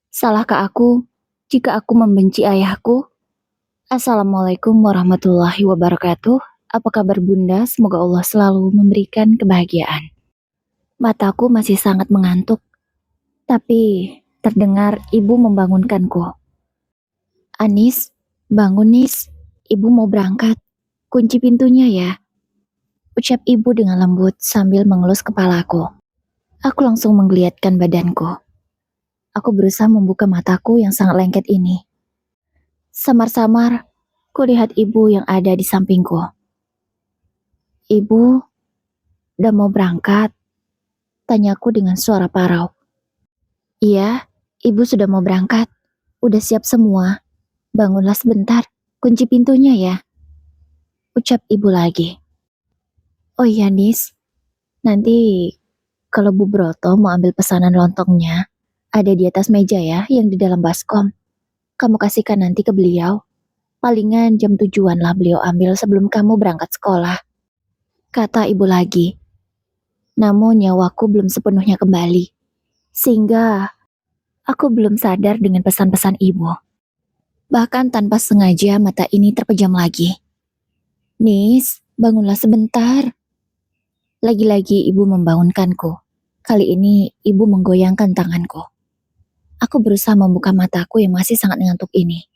Salahkah aku jika aku membenci ayahku? Assalamualaikum warahmatullahi wabarakatuh. Apa kabar Bunda? Semoga Allah selalu memberikan kebahagiaan. Mataku masih sangat mengantuk, tapi terdengar ibu membangunkanku. Anis, bangun Nis. Ibu mau berangkat. Kunci pintunya ya. Ucap ibu dengan lembut sambil mengelus kepalaku. Aku langsung menggeliatkan badanku. Aku berusaha membuka mataku yang sangat lengket ini. Samar-samar, kulihat ibu yang ada di sampingku. Ibu, udah mau berangkat? Tanyaku dengan suara parau. Iya, ibu sudah mau berangkat. Udah siap semua. Bangunlah sebentar, kunci pintunya ya. Ucap ibu lagi. Oh iya Nis, nanti kalau Bu Broto mau ambil pesanan lontongnya, ada di atas meja ya, yang di dalam baskom. Kamu kasihkan nanti ke beliau. Palingan jam 7-an lah beliau ambil sebelum kamu berangkat sekolah. Kata ibu lagi. Namun nyawaku belum sepenuhnya kembali. Sehingga aku belum sadar dengan pesan-pesan ibu. Bahkan tanpa sengaja mata ini terpejam lagi. Nis, bangunlah sebentar. Lagi-lagi ibu membangunkanku. Kali ini ibu menggoyangkan tanganku. Aku berusaha membuka mataku yang masih sangat ngantuk ini.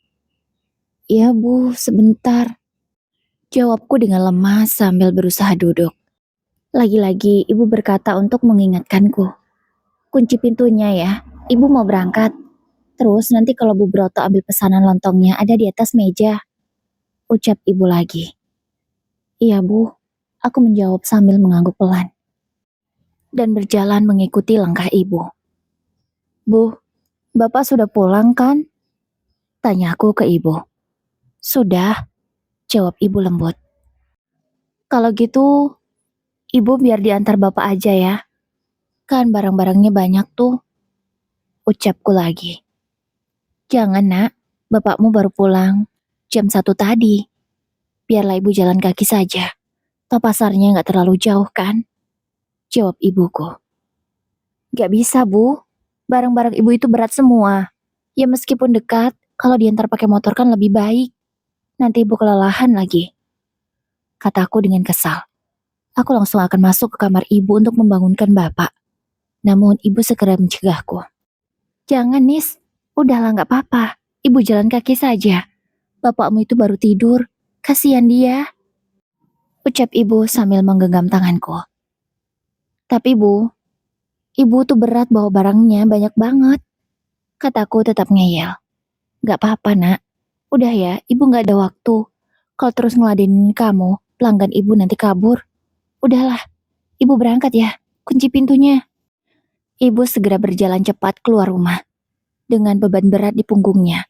Ya bu, sebentar. Jawabku dengan lemah sambil berusaha duduk. Lagi-lagi ibu berkata untuk mengingatkanku. Kunci pintunya ya, ibu mau berangkat. Terus nanti kalau Bu Broto ambil pesanan lontongnya ada di atas meja. Ucap ibu lagi. Iya bu, aku menjawab sambil mengangguk pelan. Dan berjalan mengikuti langkah ibu. Bu, bapak sudah pulang kan? Tanyaku ke ibu. Sudah, jawab ibu lembut. Kalau gitu, ibu biar diantar bapak aja ya. Kan barang-barangnya banyak tuh. Ucapku lagi. Jangan nak, bapakmu baru pulang jam 1 tadi. Biarlah ibu jalan kaki saja. Toh pasarnya nggak terlalu jauh kan? Jawab ibuku. Gak bisa bu, barang-barang ibu itu berat semua. Ya meskipun dekat, kalau diantar pakai motor kan lebih baik. Nanti ibu kelelahan lagi. Kataku dengan kesal. Aku langsung akan masuk ke kamar ibu untuk membangunkan bapak. Namun ibu segera mencegahku. Jangan Nis, udahlah gak apa-apa. Ibu jalan kaki saja. Bapakmu itu baru tidur. Kasihan dia. Ucap ibu sambil menggenggam tanganku. Tapi bu, ibu tuh berat bawa barangnya banyak banget. Kataku tetap ngeyel. Gak apa-apa nak. Udah ya, ibu gak ada waktu. Kalau terus ngeladenin kamu, pelanggan ibu nanti kabur. Udahlah, ibu berangkat ya. Kunci pintunya. Ibu segera berjalan cepat keluar rumah. Dengan beban berat di punggungnya.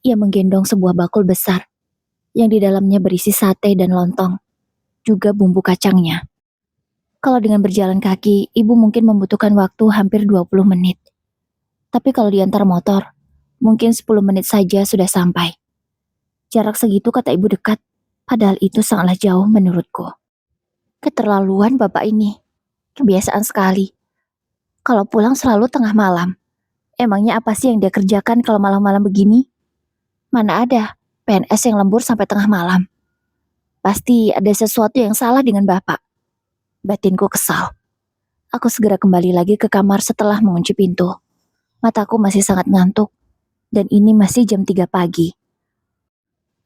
Ia menggendong sebuah bakul besar. Yang di dalamnya berisi sate dan lontong. Juga bumbu kacangnya. Kalau dengan berjalan kaki, ibu mungkin membutuhkan waktu hampir 20 menit. Tapi kalau diantar motor, mungkin 10 menit saja sudah sampai. Jarak segitu kata ibu dekat, padahal itu sangatlah jauh menurutku. Keterlaluan bapak ini. Kebiasaan sekali. Kalau pulang selalu tengah malam. Emangnya apa sih yang dia kerjakan kalau malam-malam begini? Mana ada PNS yang lembur sampai tengah malam. Pasti ada sesuatu yang salah dengan bapak. Batinku kesal. Aku segera kembali lagi ke kamar setelah mengunci pintu. Mataku masih sangat ngantuk. Dan ini masih jam 3 pagi.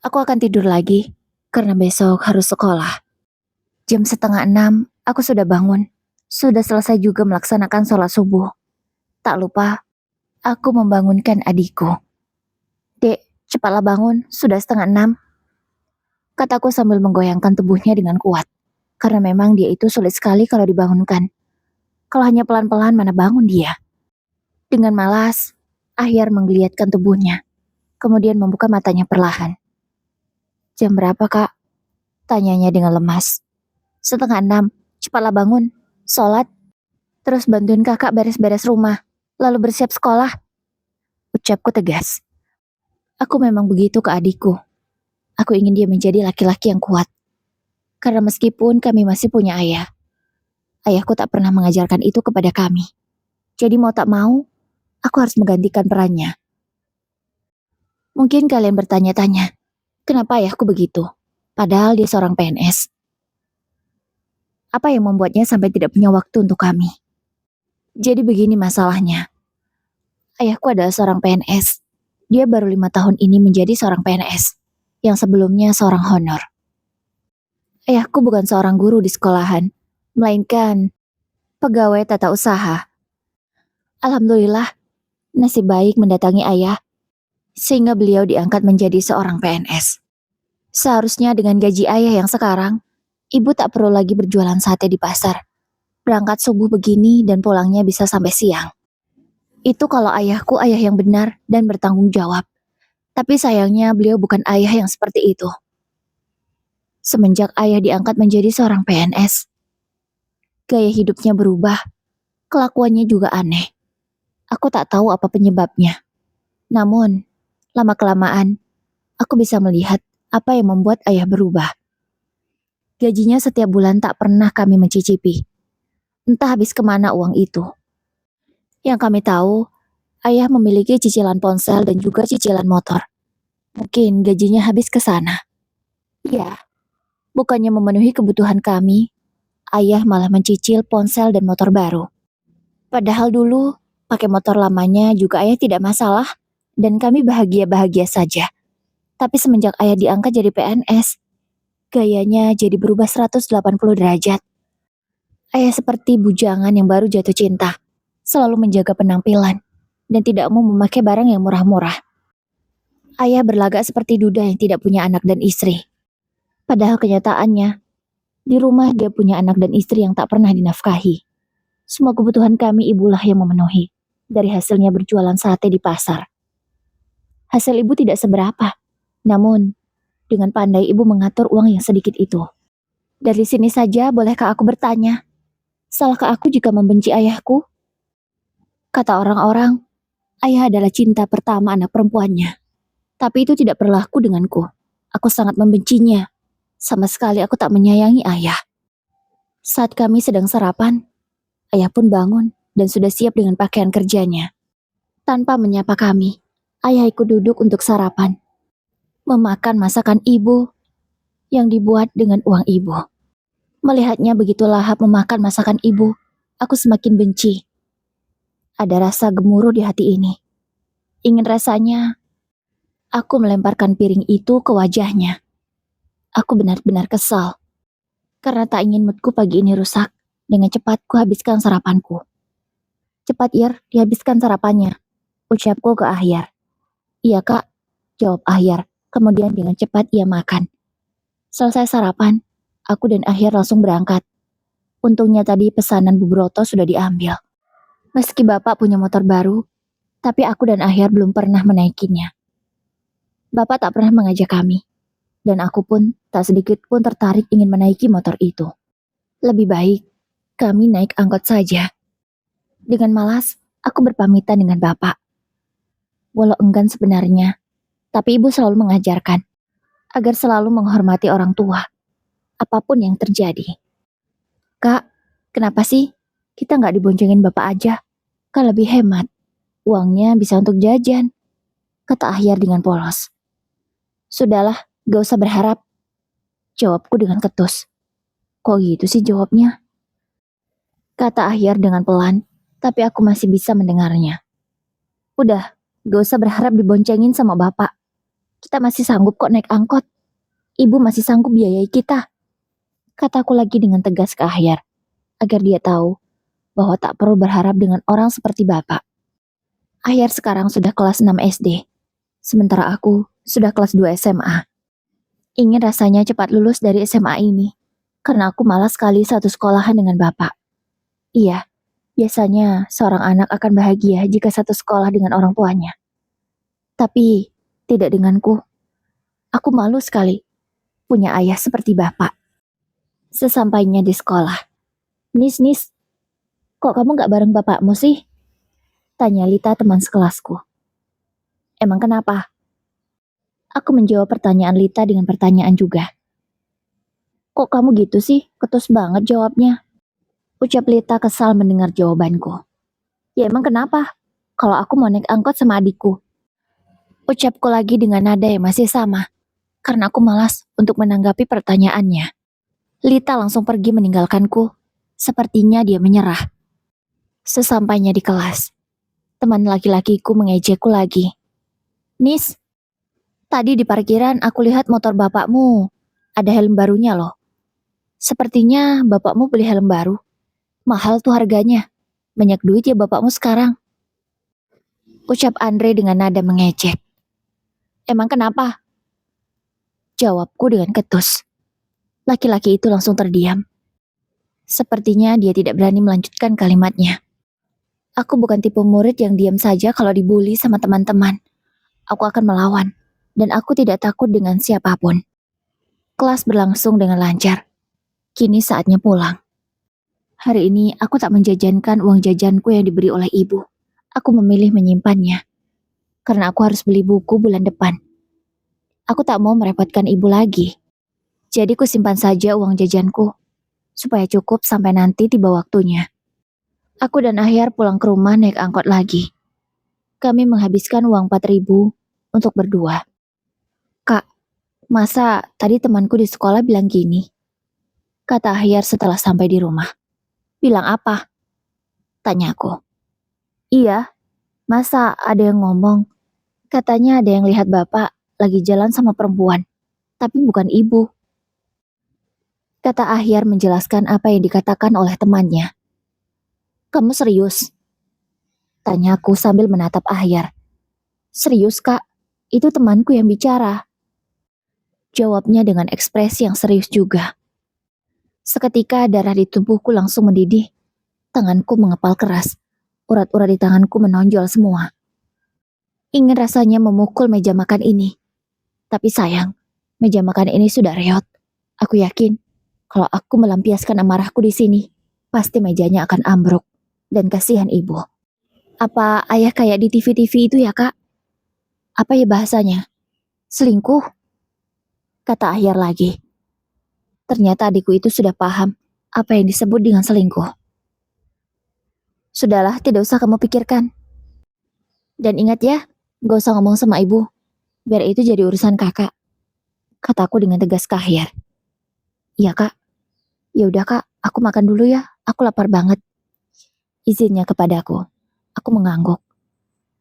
Aku akan tidur lagi, karena besok harus sekolah. Jam 5:30, aku sudah bangun. Sudah selesai juga melaksanakan sholat subuh. Tak lupa, aku membangunkan adikku. Dek, cepatlah bangun, sudah 5:30. Kataku sambil menggoyangkan tubuhnya dengan kuat. Karena memang dia itu sulit sekali kalau dibangunkan. Kalau hanya pelan-pelan mana bangun dia. Dengan malas, Ahyar menggeliatkan tubuhnya. Kemudian membuka matanya perlahan. Jam berapa kak? Tanyanya dengan lemas. 5:30, cepatlah bangun, sholat, terus bantuin kakak beres-beres rumah, lalu bersiap sekolah. Ucapku tegas. Aku memang begitu ke adikku. Aku ingin dia menjadi laki-laki yang kuat. Karena meskipun kami masih punya ayah, ayahku tak pernah mengajarkan itu kepada kami. Jadi mau tak mau, Aku harus menggantikan perannya. Mungkin kalian bertanya-tanya, kenapa ayahku begitu? Padahal dia seorang PNS. Apa yang membuatnya sampai tidak punya waktu untuk kami? Jadi begini masalahnya. Ayahku adalah seorang PNS. Dia baru 5 tahun ini menjadi seorang PNS, yang sebelumnya seorang honor. Ayahku bukan seorang guru di sekolahan, melainkan pegawai tata usaha. Alhamdulillah, nasib baik mendatangi ayah, sehingga beliau diangkat menjadi seorang PNS. Seharusnya dengan gaji ayah yang sekarang, ibu tak perlu lagi berjualan sate di pasar. Berangkat subuh begini dan pulangnya bisa sampai siang. Itu kalau ayahku ayah yang benar dan bertanggung jawab. Tapi sayangnya beliau bukan ayah yang seperti itu. Semenjak ayah diangkat menjadi seorang PNS, gaya hidupnya berubah, kelakuannya juga aneh. Aku tak tahu apa penyebabnya. Namun, lama-kelamaan, aku bisa melihat apa yang membuat ayah berubah. Gajinya setiap bulan tak pernah kami mencicipi. Entah habis kemana uang itu. Yang kami tahu, ayah memiliki cicilan ponsel dan juga cicilan motor. Mungkin gajinya habis ke sana. Ya, bukannya memenuhi kebutuhan kami, ayah malah mencicil ponsel dan motor baru. Padahal dulu, pakai motor lamanya juga ayah tidak masalah, dan kami bahagia-bahagia saja. Tapi semenjak ayah diangkat jadi PNS, gayanya jadi berubah 180 derajat. Ayah seperti bujangan yang baru jatuh cinta, selalu menjaga penampilan, dan tidak mau memakai barang yang murah-murah. Ayah berlagak seperti duda yang tidak punya anak dan istri. Padahal kenyataannya, di rumah dia punya anak dan istri yang tak pernah dinafkahi. Semua kebutuhan kami ibulah yang memenuhi, dari hasilnya berjualan sate di pasar. Hasil ibu tidak seberapa, namun dengan pandai ibu mengatur uang yang sedikit itu. Dari sini saja bolehkah aku bertanya, salahkah aku jika membenci ayahku? Kata orang-orang, ayah adalah cinta pertama anak perempuannya. Tapi itu tidak berlaku denganku. Aku sangat membencinya. Sama sekali aku tak menyayangi ayah. Saat kami sedang sarapan, ayah pun bangun dan sudah siap dengan pakaian kerjanya. Tanpa menyapa kami, ayah ikut duduk untuk sarapan. Memakan masakan ibu yang dibuat dengan uang ibu. Melihatnya begitu lahap memakan masakan ibu, aku semakin benci. Ada rasa gemuruh di hati ini. Ingin rasanya, aku melemparkan piring itu ke wajahnya. Aku benar-benar kesal. Karena tak ingin moodku pagi ini rusak, dengan cepat ku habiskan sarapanku. Cepat Ir, dihabiskan sarapannya. Ucapku ke Ahyar. Iya kak, jawab Ahyar. Kemudian dengan cepat ia makan. Selesai sarapan, aku dan Ahyar langsung berangkat. Untungnya tadi pesanan Bu Broto sudah diambil. Meski bapak punya motor baru, tapi aku dan Ahyar belum pernah menaikinya. Bapak tak pernah mengajak kami, dan aku pun tak sedikit pun tertarik ingin menaiki motor itu. Lebih baik, kami naik angkot saja. Dengan malas, aku berpamitan dengan bapak. Walau enggan sebenarnya, tapi ibu selalu mengajarkan agar selalu menghormati orang tua, apapun yang terjadi. Kak, kenapa sih kita nggak diboncengin bapak aja? Kan lebih hemat. Uangnya bisa untuk jajan, kata Ahyar dengan polos. Sudahlah, gak usah berharap. Jawabku dengan ketus. Kok gitu sih jawabnya? Kata Ahyar dengan pelan, tapi aku masih bisa mendengarnya. Udah, gak usah berharap diboncengin sama bapak. Kita masih sanggup kok naik angkot. Ibu masih sanggup biayai kita. Kataku lagi dengan tegas ke Ahyar, agar dia tahu bahwa tak perlu berharap dengan orang seperti bapak. Ahyar sekarang sudah kelas 6 SD, sementara aku sudah kelas 2 SMA. Ingin rasanya cepat lulus dari SMA ini, karena aku malas sekali satu sekolahan dengan bapak. Iya, biasanya seorang anak akan bahagia jika satu sekolah dengan orang tuanya. Tapi, tidak denganku. Aku malu sekali punya ayah seperti bapak. Sesampainya di sekolah, Nis, kok kamu gak bareng bapakmu sih? Tanya Lita teman sekelasku. Emang kenapa? Aku menjawab pertanyaan Lita dengan pertanyaan juga. Kok kamu gitu sih? Ketus banget jawabnya. Ucap Lita kesal mendengar jawabanku. Ya emang kenapa? kalau aku mau naik angkot sama adikku. Ucapku lagi dengan nada yang masih sama, karena aku malas untuk menanggapi pertanyaannya. Lita langsung pergi meninggalkanku. Sepertinya dia menyerah. Sesampainya di kelas, teman laki-lakiku mengejekku lagi. Nis, tadi di parkiran aku lihat motor bapakmu. Ada helm barunya loh. Sepertinya bapakmu beli helm baru. Mahal tuh harganya. Banyak duit ya bapakmu sekarang. Ucap Andre dengan nada mengejek. Emang kenapa? Jawabku dengan ketus. Laki-laki itu langsung terdiam. Sepertinya dia tidak berani melanjutkan kalimatnya. Aku bukan tipe murid yang diam saja kalau dibully sama teman-teman. Aku akan melawan. Dan aku tidak takut dengan siapapun. Kelas berlangsung dengan lancar. Kini saatnya pulang. Hari ini aku tak menjajankan uang jajanku yang diberi oleh ibu. Aku memilih menyimpannya. Karena aku harus beli buku bulan depan. Aku tak mau merepotkan ibu lagi. Jadi ku simpan saja uang jajanku. Supaya cukup sampai nanti tiba waktunya. Aku dan Ahyar pulang ke rumah naik angkot lagi. Kami menghabiskan uang 4.000 untuk berdua. Kak, masa tadi temanku di sekolah bilang gini? Kata Ahyar setelah sampai di rumah. Bilang apa? Tanyaku. Iya, masa ada yang ngomong? Katanya ada yang lihat bapak lagi jalan sama perempuan, tapi bukan ibu. Kata Ahyar menjelaskan apa yang dikatakan oleh temannya. Kamu serius? Tanyaku sambil menatap Ahyar. Serius kak, itu temanku yang bicara. Jawabnya dengan ekspresi yang serius juga. Seketika darah di tubuhku langsung mendidih. Tanganku mengepal keras. Urat-urat di tanganku menonjol semua. Ingin rasanya memukul meja makan ini. Tapi sayang, meja makan ini sudah reot. Aku yakin, kalau aku melampiaskan amarahku di sini, pasti mejanya akan ambruk. Dan kasihan ibu. Apa ayah kayak di TV-TV itu ya kak? Apa ya bahasanya? Selingkuh? Kata Ahyar lagi. Ternyata adikku itu sudah paham apa yang disebut dengan selingkuh. Sudahlah, tidak usah kamu pikirkan. Dan ingat ya, gak usah ngomong sama ibu. Biar itu jadi urusan kakak. Kataku dengan tegas ke Ahyar. Iya kak. Ya udah kak, aku makan dulu ya. Aku lapar banget. Izinnya kepadaku. Aku mengangguk.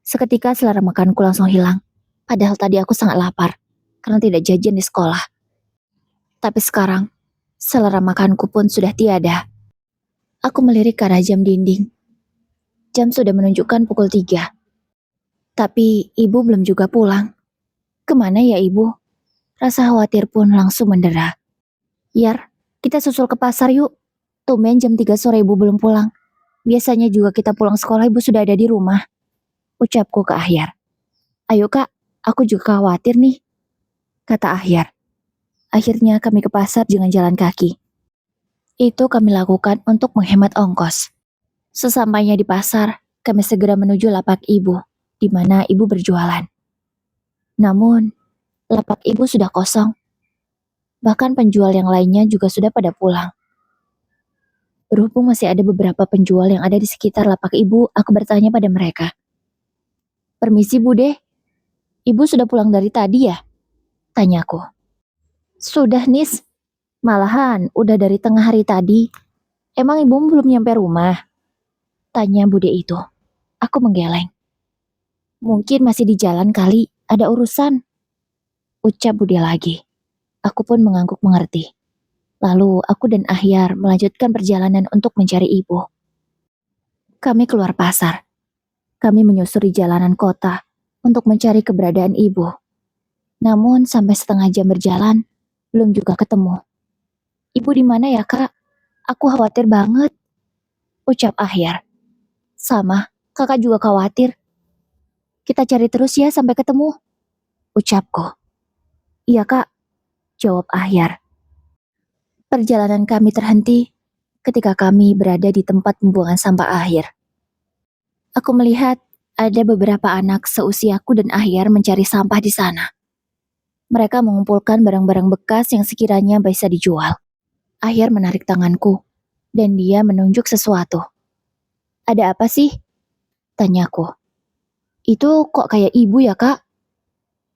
Seketika selera makanku langsung hilang. Padahal tadi aku sangat lapar. Karena tidak jajan di sekolah. Tapi sekarang, selera makanku pun sudah tiada. Aku melirik ke arah jam dinding. Jam sudah menunjukkan pukul 3. Tapi ibu belum juga pulang. Kemana ya ibu? Rasa khawatir pun langsung mendera. Yar, kita susul ke pasar yuk. Tumben jam 3 sore ibu belum pulang. Biasanya juga kita pulang sekolah ibu sudah ada di rumah. Ucapku ke Ahyar. Ayo kak, aku juga khawatir nih. Kata Ahyar. Akhirnya kami ke pasar dengan jalan kaki. Itu kami lakukan untuk menghemat ongkos. Sesampainya di pasar, kami segera menuju lapak ibu, di mana ibu berjualan. Namun, lapak ibu sudah kosong. Bahkan penjual yang lainnya juga sudah pada pulang. Berhubung masih ada beberapa penjual yang ada di sekitar lapak ibu, aku bertanya pada mereka. Permisi Bude, ibu sudah pulang dari tadi ya? Tanyaku. Sudah Nis, malahan udah dari tengah hari tadi. Emang ibu belum nyampe rumah? Tanya Bude itu. Aku menggeleng. Mungkin masih di jalan kali, ada urusan. Ucap Bude lagi. Aku pun mengangguk mengerti. Lalu aku dan Ahyar melanjutkan perjalanan untuk mencari ibu. Kami keluar pasar. Kami menyusuri jalanan kota untuk mencari keberadaan ibu. Namun sampai setengah jam berjalan, belum juga ketemu. Ibu di mana ya kak? Aku khawatir banget. Ucap Ahyar. Sama, kakak juga khawatir. Kita cari terus ya sampai ketemu. Ucapku. Iya kak, jawab Ahyar. Perjalanan kami terhenti ketika kami berada di tempat pembuangan sampah akhir. Aku melihat ada beberapa anak seusiaku dan Ahyar mencari sampah di sana. Mereka mengumpulkan barang-barang bekas yang sekiranya bisa dijual. Ahyar menarik tanganku, dan dia menunjuk sesuatu. Ada apa sih? Tanyaku. Itu kok kayak ibu ya, Kak?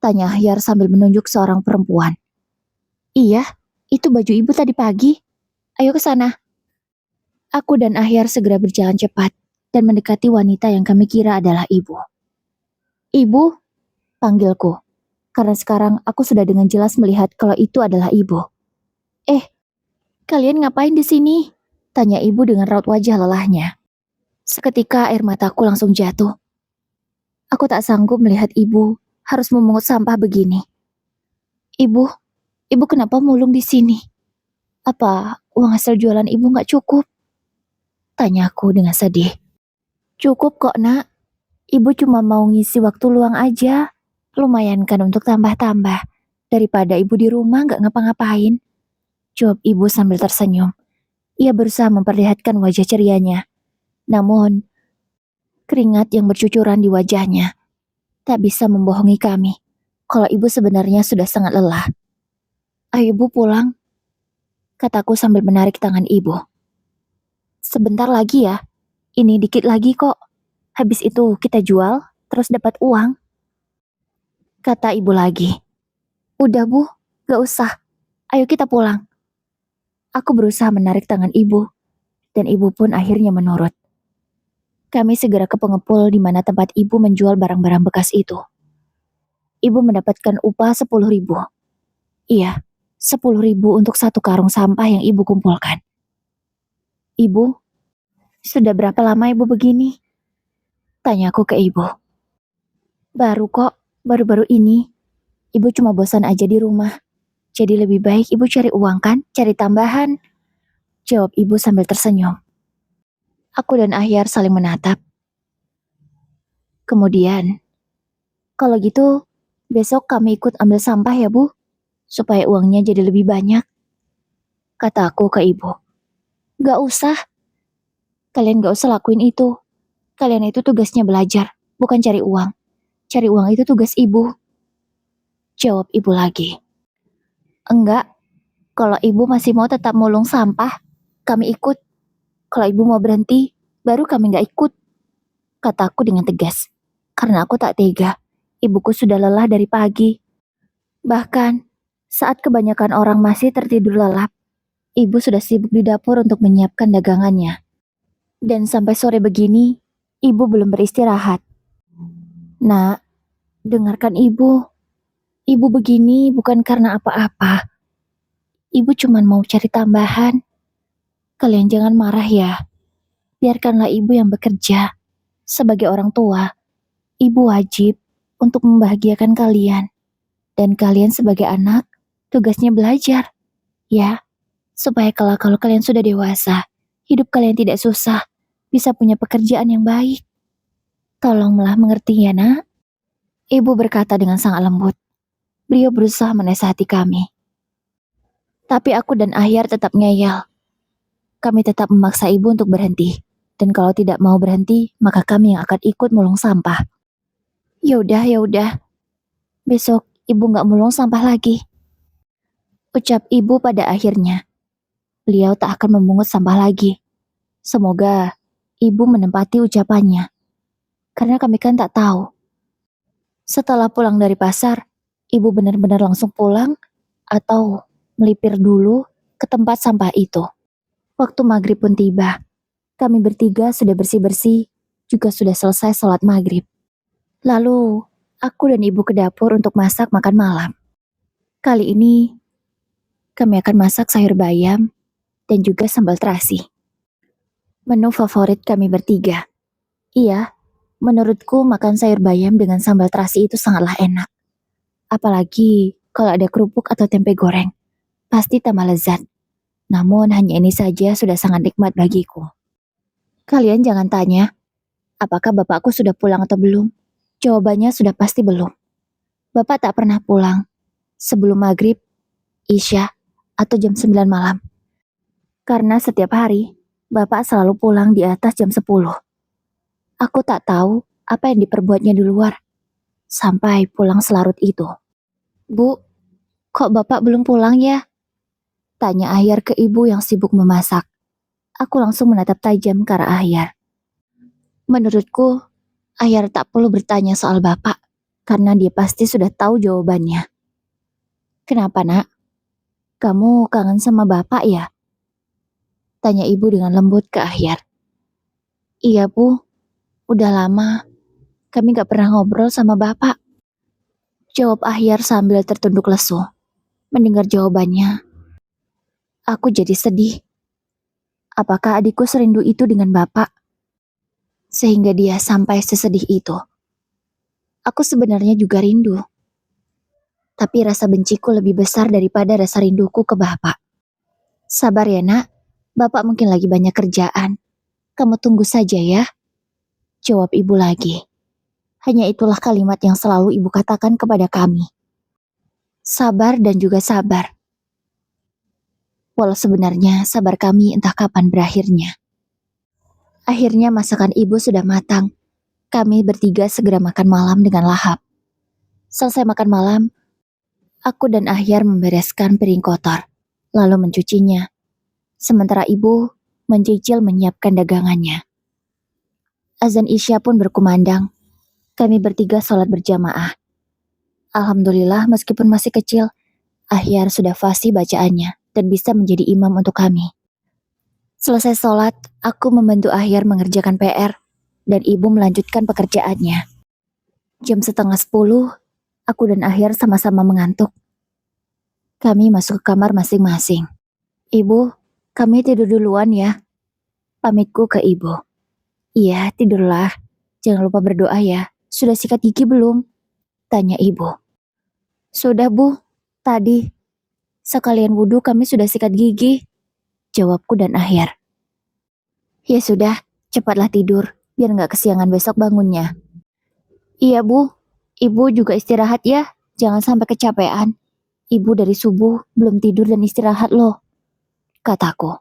Tanya Ahyar sambil menunjuk seorang perempuan. Iya, itu baju ibu tadi pagi. Ayo ke sana. Aku dan Ahyar segera berjalan cepat dan mendekati wanita yang kami kira adalah ibu. Ibu, panggilku. Karena sekarang aku sudah dengan jelas melihat kalau itu adalah ibu. Eh, kalian ngapain di sini? Tanya ibu dengan raut wajah lelahnya. Seketika air mataku langsung jatuh. Aku tak sanggup melihat ibu harus memungut sampah begini. Ibu, ibu kenapa mulung di sini? Apa uang hasil jualan ibu nggak cukup? Tanyaku dengan sedih. Cukup kok, Nak. Ibu cuma mau ngisi waktu luang aja. Lumayan kan untuk tambah-tambah. Daripada ibu di rumah nggak ngapa-ngapain. Jawab ibu sambil tersenyum. Ia berusaha memperlihatkan wajah cerianya. Namun, keringat yang bercucuran di wajahnya tak bisa membohongi kami kalau ibu sebenarnya sudah sangat lelah. Ayo ibu pulang, kataku sambil menarik tangan ibu. Sebentar lagi ya, ini dikit lagi kok. Habis itu kita jual, terus dapat uang. Kata ibu lagi. Udah bu, gak usah. Ayo kita pulang. Aku berusaha menarik tangan ibu, dan ibu pun akhirnya menurut. Kami segera ke pengepul di mana tempat ibu menjual barang-barang bekas itu. Ibu mendapatkan upah 10.000. Iya, 10.000 untuk satu karung sampah yang ibu kumpulkan. Ibu, sudah berapa lama ibu begini? Tanyaku ke ibu. Baru kok, baru-baru ini. Ibu cuma bosan aja di rumah. Jadi lebih baik ibu cari uang kan, cari tambahan. Jawab ibu sambil tersenyum. Aku dan Ahyar saling menatap. Kemudian, kalau gitu, besok kami ikut ambil sampah ya bu, supaya uangnya jadi lebih banyak. Kata aku ke ibu. Gak usah. Kalian gak usah lakuin itu. Kalian itu tugasnya belajar, bukan cari uang. Cari uang itu tugas ibu. Jawab ibu lagi. Enggak, kalau ibu masih mau tetap mulung sampah, kami ikut. Kalau ibu mau berhenti, baru kami gak ikut. Kataku dengan tegas. Karena aku tak tega. Ibuku sudah lelah dari pagi. Bahkan, saat kebanyakan orang masih tertidur lelap, ibu sudah sibuk di dapur untuk menyiapkan dagangannya. Dan sampai sore begini, ibu belum beristirahat. Nak, dengarkan ibu. Ibu begini bukan karena apa-apa. Ibu cuma mau cari tambahan. Kalian jangan marah ya. Biarkanlah ibu yang bekerja. Sebagai orang tua, ibu wajib untuk membahagiakan kalian. Dan kalian sebagai anak, tugasnya belajar. Ya, supaya kelak kalau kalian sudah dewasa, hidup kalian tidak susah, bisa punya pekerjaan yang baik. Tolonglah mengerti ya nak. Ibu berkata dengan sangat lembut. Beliau berusaha menasihati kami. Tapi aku dan Ahyar tetap ngeyel. Kami tetap memaksa ibu untuk berhenti. Dan kalau tidak mau berhenti, maka kami yang akan ikut mulung sampah. Ya udah. Besok ibu nggak mulung sampah lagi. Ucap ibu pada akhirnya. Beliau tak akan memungut sampah lagi. Semoga ibu menempati ucapannya. Karena kami kan tak tahu. Setelah pulang dari pasar, ibu benar-benar langsung pulang atau melipir dulu ke tempat sampah itu. Waktu maghrib pun tiba. Kami bertiga sudah bersih-bersih, juga sudah selesai sholat maghrib. Lalu, aku dan ibu ke dapur untuk masak makan malam. Kali ini, kami akan masak sayur bayam dan juga sambal terasi. Menu favorit kami bertiga. Iya, menurutku makan sayur bayam dengan sambal terasi itu sangatlah enak. Apalagi kalau ada kerupuk atau tempe goreng. Pasti tambah lezat. Namun hanya ini saja sudah sangat nikmat bagiku. Kalian jangan tanya, apakah bapakku sudah pulang atau belum? Jawabannya sudah pasti belum. Bapak tak pernah pulang sebelum maghrib, isya, atau jam 9 malam. Karena setiap hari, Bapak selalu pulang di atas jam 10. Aku tak tahu apa yang diperbuatnya di luar, sampai pulang selarut itu. Bu, kok Bapak belum pulang ya? Tanya Ahyar ke ibu yang sibuk memasak. Aku langsung menatap tajam ke arah Ahyar. Menurutku, Ahyar tak perlu bertanya soal bapak, karena dia pasti sudah tahu jawabannya. Kenapa nak? Kamu kangen sama bapak ya? Tanya ibu dengan lembut ke Ahyar. Iya bu, udah lama kami gak pernah ngobrol sama bapak. Jawab Ahyar sambil tertunduk lesu. Mendengar jawabannya, aku jadi sedih. Apakah adikku serindu itu dengan bapak? Sehingga dia sampai sesedih itu. Aku sebenarnya juga rindu. Tapi rasa benciku lebih besar daripada rasa rinduku ke bapak. Sabar ya nak, bapak mungkin lagi banyak kerjaan. Kamu tunggu saja ya. Jawab ibu lagi. Hanya itulah kalimat yang selalu ibu katakan kepada kami. Sabar dan juga sabar. Walau sebenarnya sabar kami entah kapan berakhirnya. Akhirnya masakan ibu sudah matang. Kami bertiga segera makan malam dengan lahap. Selesai makan malam, aku dan Ahyar membereskan piring kotor, lalu mencucinya. Sementara ibu mencicil menyiapkan dagangannya. Azan Isya pun berkumandang. Kami bertiga sholat berjamaah. Alhamdulillah meskipun masih kecil, Ahyar sudah fasih bacaannya dan bisa menjadi imam untuk kami. Selesai sholat, aku membantu Ahyar mengerjakan PR dan ibu melanjutkan pekerjaannya. Jam 9:30, aku dan Ahyar sama-sama mengantuk. Kami masuk ke kamar masing-masing. Ibu, kami tidur duluan ya. Pamitku ke ibu. Iya, tidurlah. Jangan lupa berdoa ya. Sudah sikat gigi belum? Tanya ibu. Sudah bu, tadi. Sekalian wudhu kami sudah sikat gigi. Jawabku dan Ahyar. Ya sudah, cepatlah tidur. Biar gak kesiangan besok bangunnya. Iya bu, ibu juga istirahat ya. Jangan sampai kecapean. Ibu dari subuh belum tidur dan istirahat loh. Kataku.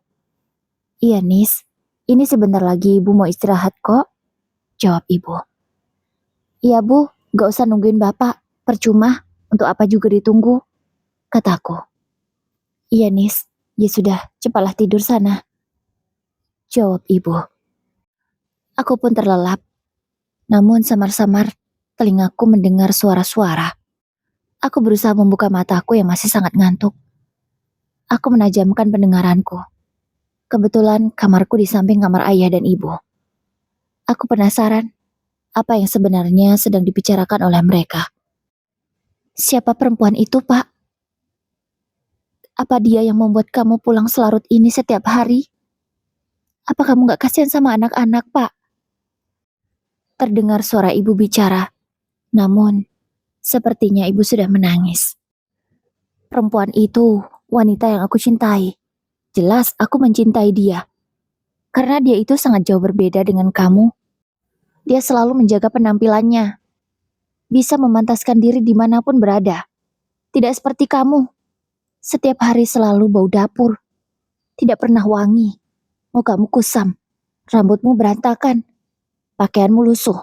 Iya Nis, ini sebentar lagi ibu mau istirahat kok. Jawab ibu. Iya bu, gak usah nungguin bapak. Percuma, untuk apa juga ditunggu. Kataku. Iya Nis, ya sudah, cepatlah tidur sana. Jawab ibu. Aku pun terlelap. Namun samar-samar, telingaku mendengar suara-suara. Aku berusaha membuka mataku yang masih sangat ngantuk. Aku menajamkan pendengaranku. Kebetulan kamarku di samping kamar ayah dan ibu. Aku penasaran, apa yang sebenarnya sedang dibicarakan oleh mereka. Siapa perempuan itu, Pak? Apa dia yang membuat kamu pulang selarut ini setiap hari? Apa kamu gak kasihan sama anak-anak, Pak? Terdengar suara ibu bicara. Namun, sepertinya ibu sudah menangis. Perempuan itu wanita yang aku cintai. Jelas aku mencintai dia. Karena dia itu sangat jauh berbeda dengan kamu. Dia selalu menjaga penampilannya. Bisa memantaskan diri dimanapun berada. Tidak seperti kamu. Setiap hari selalu bau dapur. Tidak pernah wangi. Mukamu kusam. Rambutmu berantakan. Pakaianmu lusuh.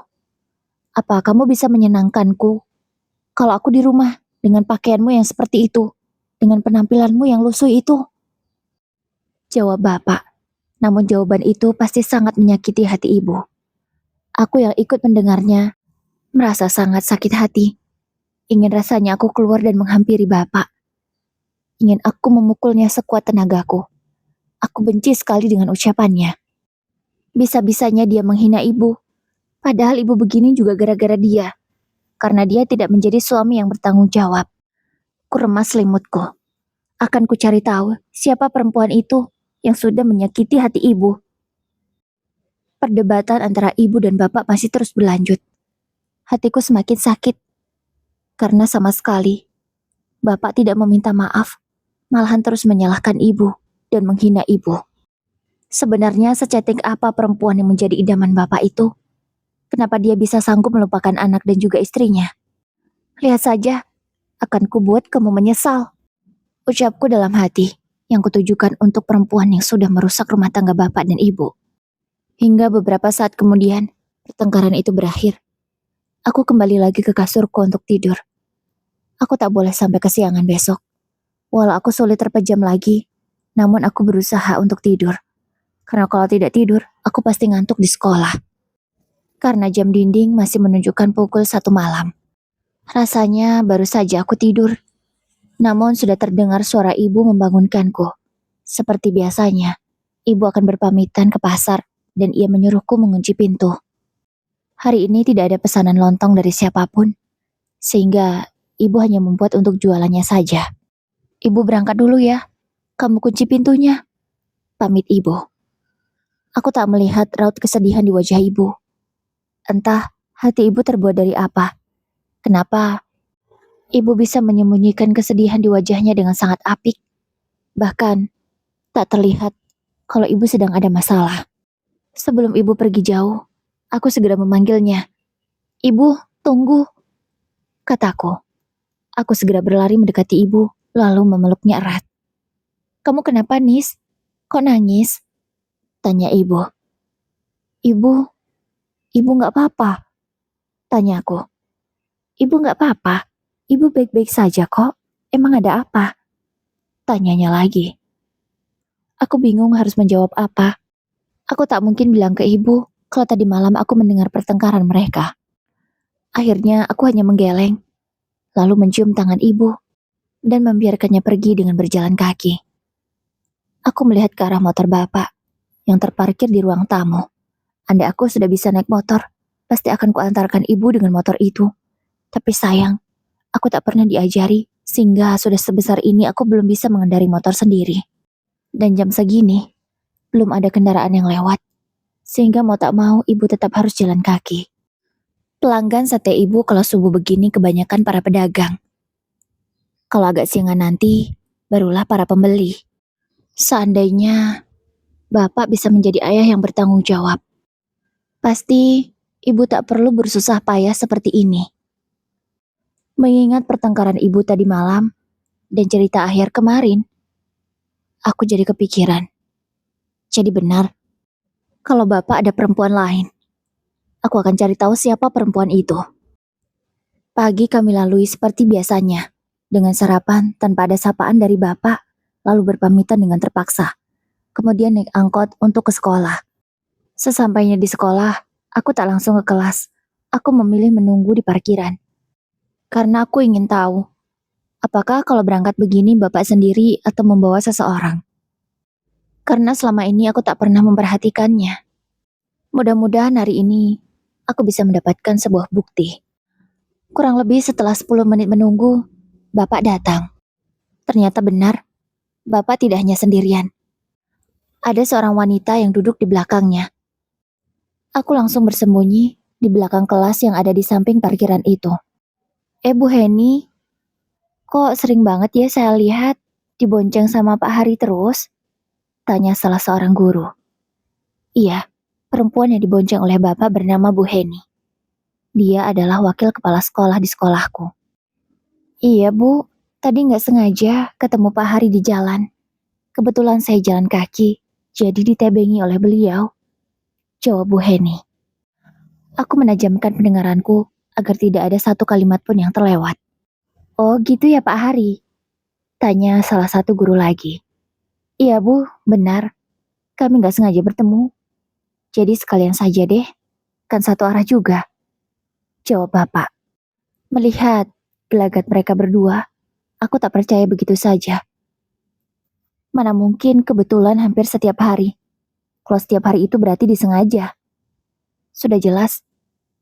Apa kamu bisa menyenangkanku kalau aku di rumah dengan pakaianmu yang seperti itu, dengan penampilanmu yang lusuh itu? Jawab bapak. Namun jawaban itu pasti sangat menyakiti hati ibu. Aku yang ikut mendengarnya merasa sangat sakit hati. Ingin rasanya aku keluar dan menghampiri bapak. Ingin aku memukulnya sekuat tenagaku. Aku benci sekali dengan ucapannya. Bisa-bisanya dia menghina ibu. Padahal ibu begini juga gara-gara dia. Karena dia tidak menjadi suami yang bertanggung jawab. Kuremas selimutku. Akan ku cari tahu siapa perempuan itu yang sudah menyakiti hati ibu. Perdebatan antara ibu dan bapak masih terus berlanjut. Hatiku semakin sakit. Karena sama sekali, bapak tidak meminta maaf, malahan terus menyalahkan ibu dan menghina ibu. Sebenarnya secantik apa perempuan yang menjadi idaman bapak itu? Kenapa dia bisa sanggup melupakan anak dan juga istrinya? Lihat saja, akan kubuat kamu menyesal. Ucapku dalam hati, yang kutujukan untuk perempuan yang sudah merusak rumah tangga bapak dan ibu. Hingga beberapa saat kemudian, pertengkaran itu berakhir. Aku kembali lagi ke kasurku untuk tidur. Aku tak boleh sampai kesiangan besok. Walau aku sulit terpejam lagi, namun aku berusaha untuk tidur. Karena kalau tidak tidur, aku pasti ngantuk di sekolah. karena jam dinding masih menunjukkan pukul 1 malam. Rasanya baru saja aku tidur, namun sudah terdengar suara ibu membangunkanku. Seperti biasanya, ibu akan berpamitan ke pasar dan ia menyuruhku mengunci pintu. Hari ini tidak ada pesanan lontong dari siapapun, sehingga ibu hanya membuat untuk jualannya saja. Ibu berangkat dulu ya, kamu kunci pintunya, pamit ibu. Aku tak melihat raut kesedihan di wajah ibu. Entah hati ibu terbuat dari apa. Kenapa ibu bisa menyembunyikan kesedihan di wajahnya dengan sangat apik. Bahkan tak terlihat kalau ibu sedang ada masalah. Sebelum ibu pergi jauh, aku segera memanggilnya. Ibu, tunggu, kataku. Aku segera berlari mendekati ibu, lalu memeluknya erat. Kamu kenapa, Nis? Kok nangis? Tanya ibu. Ibu, ibu gak apa-apa, tanyaku. Ibu gak apa-apa, ibu baik-baik saja kok. Emang ada apa? Tanyanya lagi. Aku bingung harus menjawab apa. Aku tak mungkin bilang ke ibu kalau tadi malam aku mendengar pertengkaran mereka. Akhirnya aku hanya menggeleng, lalu mencium tangan ibu, dan membiarkannya pergi dengan berjalan kaki. Aku melihat ke arah motor bapak yang terparkir di ruang tamu. Andai aku sudah bisa naik motor, pasti akan kuantarkan ibu dengan motor itu. Tapi sayang, aku tak pernah diajari, sehingga sudah sebesar ini aku belum bisa mengendari motor sendiri. Dan jam segini, belum ada kendaraan yang lewat, sehingga mau tak mau ibu tetap harus jalan kaki. Pelanggan sate ibu kalau subuh begini kebanyakan para pedagang. Kalau agak siangan nanti, barulah para pembeli. Seandainya bapak bisa menjadi ayah yang bertanggung jawab, pasti ibu tak perlu bersusah payah seperti ini. Mengingat pertengkaran ibu tadi malam dan cerita akhir kemarin, aku jadi kepikiran. Jadi benar, kalau bapak ada perempuan lain, aku akan cari tahu siapa perempuan itu. Pagi kami lalui seperti biasanya, dengan sarapan tanpa ada sapaan dari bapak, lalu berpamitan dengan terpaksa. Kemudian naik angkot untuk ke sekolah. Sesampainya di sekolah, aku tak langsung ke kelas. Aku memilih menunggu di parkiran. Karena aku ingin tahu, apakah kalau berangkat begini bapak sendiri atau membawa seseorang. Karena selama ini aku tak pernah memperhatikannya. Mudah-mudahan hari ini aku bisa mendapatkan sebuah bukti. Kurang lebih setelah 10 menit menunggu, bapak datang. Ternyata benar, bapak tidak hanya sendirian. Ada seorang wanita yang duduk di belakangnya. Aku langsung bersembunyi di belakang kelas yang ada di samping parkiran itu. Bu Heni, kok sering banget ya saya lihat dibonceng sama Pak Hari terus? Tanya salah seorang guru. Iya, perempuan yang dibonceng oleh bapak bernama Bu Heni. Dia adalah wakil kepala sekolah di sekolahku. Iya Bu, tadi nggak sengaja ketemu Pak Hari di jalan. Kebetulan saya jalan kaki, jadi ditebengi oleh beliau. Jawab Bu Heni. Aku menajamkan pendengaranku agar tidak ada satu kalimat pun yang terlewat. Oh gitu ya Pak Hari? Tanya salah satu guru lagi. Iya Bu, benar. Kami nggak sengaja bertemu. Jadi sekalian saja deh, kan satu arah juga. Jawab bapak. Melihat gelagat mereka berdua, aku tak percaya begitu saja. Mana mungkin kebetulan hampir setiap hari. Kalau setiap hari itu berarti disengaja. Sudah jelas,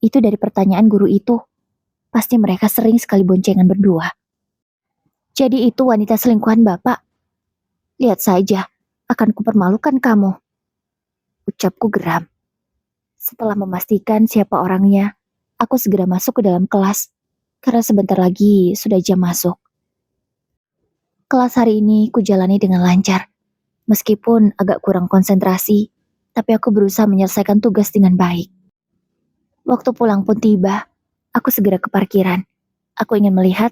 itu dari pertanyaan guru itu. Pasti mereka sering sekali boncengan berdua. Jadi itu wanita selingkuhan bapak. Lihat saja, akan kupermalukan kamu. Ucapku geram. Setelah memastikan siapa orangnya, aku segera masuk ke dalam kelas, karena sebentar lagi sudah jam masuk. Kelas hari ini kujalani dengan lancar. Meskipun agak kurang konsentrasi, tapi aku berusaha menyelesaikan tugas dengan baik. Waktu pulang pun tiba, aku segera ke parkiran. Aku ingin melihat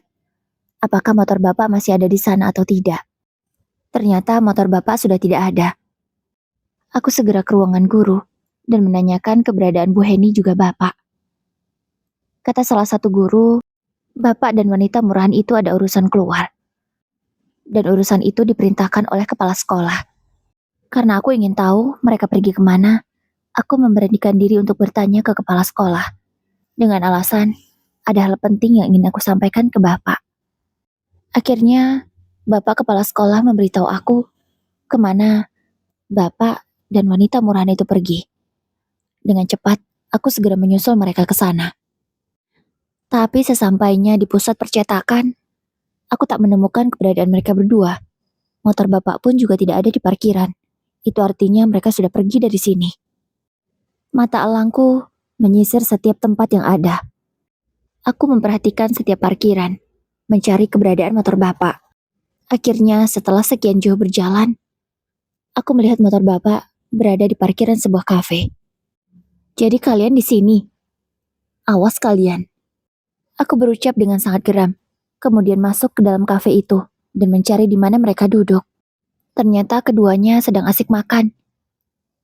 apakah motor bapak masih ada di sana atau tidak. Ternyata motor bapak sudah tidak ada. Aku segera ke ruangan guru dan menanyakan keberadaan Bu Heni juga bapak. Kata salah satu guru, bapak dan wanita murahan itu ada urusan keluar. Dan urusan itu diperintahkan oleh kepala sekolah. Karena aku ingin tahu mereka pergi kemana, Aku memberanikan diri untuk bertanya ke kepala sekolah dengan alasan ada hal penting yang ingin aku sampaikan ke Bapak. Akhirnya, Bapak kepala sekolah memberitahu aku kemana Bapak dan wanita murahan itu pergi. Dengan cepat, aku segera menyusul mereka ke sana. Tapi sesampainya di pusat percetakan, aku tak menemukan keberadaan mereka berdua. Motor Bapak pun juga tidak ada di parkiran. Itu artinya mereka sudah pergi dari sini. Mata elangku menyisir setiap tempat yang ada. Aku memperhatikan setiap parkiran, mencari keberadaan motor Bapak. Akhirnya, setelah sekian jauh berjalan, aku melihat motor Bapak berada di parkiran sebuah kafe. Jadi kalian di sini? Awas kalian. Aku berucap dengan sangat geram, kemudian masuk ke dalam kafe itu dan mencari di mana mereka duduk. Ternyata keduanya sedang asik makan.